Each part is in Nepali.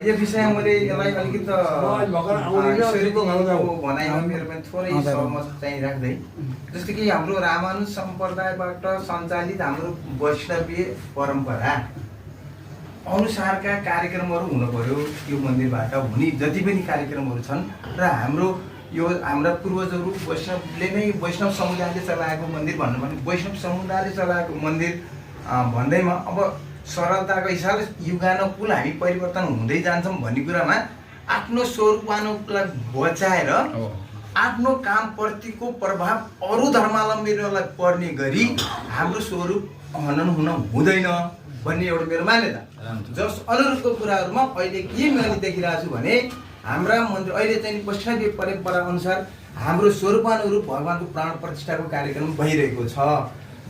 यो विषयमा मैले यसलाई अलिकति भनाइमा मेरो पनि थोरै सहमत चाहिँ राख्दै, जस्तो कि हाम्रो रामानुज सम्प्रदायबाट सञ्चालित हाम्रो वैष्णवीय परम्परा अनुसारका कार्यक्रमहरू हुनु पर्यो। यो मन्दिरबाट हुने जति पनि कार्यक्रमहरू छन् र हाम्रो यो हाम्रा पूर्वजहरू वैष्णवले नै वैष्णव समुदायले चलाएको मन्दिर भन्नु भने वैष्णव समुदायले चलाएको मन्दिर भन्दैमा अब सरलताको हिसाबले युगानुकूल हामी परिवर्तन हुँदै जान्छौँ भन्ने कुरामा आफ्नो स्वरूपानुलाई बचाएर आफ्नो कामप्रतिको प्रभाव अरू धर्मावलम्बीहरूलाई पर्ने गरी हाम्रो स्वरूप हनन हुन हुँदैन भन्ने एउटा मेरो मान्यता। जस अनुरूपको कुराहरूमा अहिले के मैले देखिरहेको छु भने हाम्रा मन्दिर अहिले चाहिँ वैष्णवीय परम्परा अनुसार हाम्रो स्वरूपानुरूप भगवानको प्राण प्रतिष्ठाको कार्यक्रम भइरहेको छ,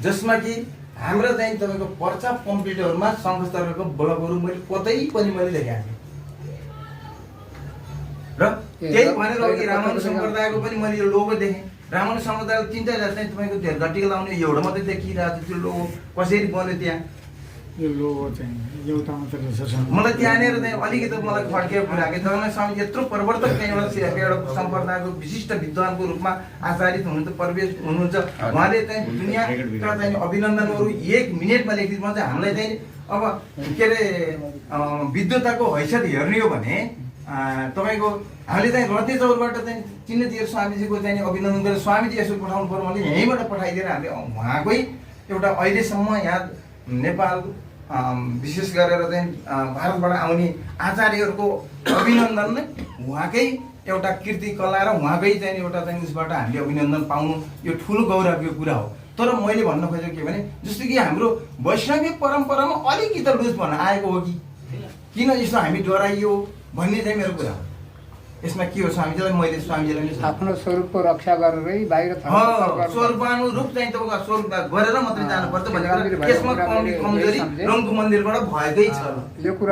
जसमा कि हाम्रो चाहिँ तपाईँको पर्चा कम्प्युटरमा सङ्घस्तरको ब्लगहरू मैले कतै पनि मैले देखाएको थिएँ र त्यही भनेर अघि रामानुज सम्प्रदायको पनि मैले यो लोगो देखेँ। रामानुज सम्प्रदायको तिनवटा चाहिँ तपाईँको त्यो घटिया लाउने एउटा मात्रै देखिरहेको थियो। त्यो लोगो कसरी बन्यो त्यहाँ यो लोगो चाहिँ एउटा मात्र रहेछ। मलाई त्यहाँनिर चाहिँ अलिकति मलाई खड्केको कुरा कि जगन्नाथ स्वामी यत्रो प्रवर्तक चाहिँ एउटा सम्प्रदायको विशिष्ट विद्वानको रूपमा आचार्य हुनुहुन्छ, प्रवेश हुनुहुन्छ। उहाँले चाहिँ दुनियाँका चाहिँ अभिनन्दनहरू 1 मिनेटमा लेखिदिनु चाहिँ हामीलाई चाहिँ अब के अरे विद्वताको हैसियत हेर्ने हो भने तपाईँको हामीले चाहिँ रते चौरबाट चाहिँ चिन्हजीहरू स्वामीजीको चाहिँ अभिनन्दन गरेर स्वामीजी यसो पठाउनु पर्यो भने यहीँबाट पठाइदिएर हामीले उहाँकै एउटा अहिलेसम्म यहाँ नेपाल विशेष गरेर चाहिँ भारतबाट आउने आचार्यहरूको अभिनन्दन नै उहाँकै एउटा कृति कला र उहाँकै चाहिँ एउटा चाहिँ उसबाट हामीले अभिनन्दन पाउनु यो ठुलो गौरवको कुरा हो। तर मैले भन्न खोजेको के भने जस्तो कि हाम्रो वैष्णवीय परम्परामा अलिकति लुज भन्न आएको हो कि किन यस्तो हामी डराइयो भन्ने चाहिँ मेरो कुरा हो। यसमा के हो स्वामीजीलाई मैले स्वामीजीलाई आफ्नो स्वरूपको रक्षा गरेरै बाहिर स्वरूपानुरूप चाहिँ तपाईँको स्वरूप गरेर मात्रै जानुपर्छ भन्ने कुरा यसमा कमजोरी रङको मन्दिरबाट भएकै छ। यो कुरा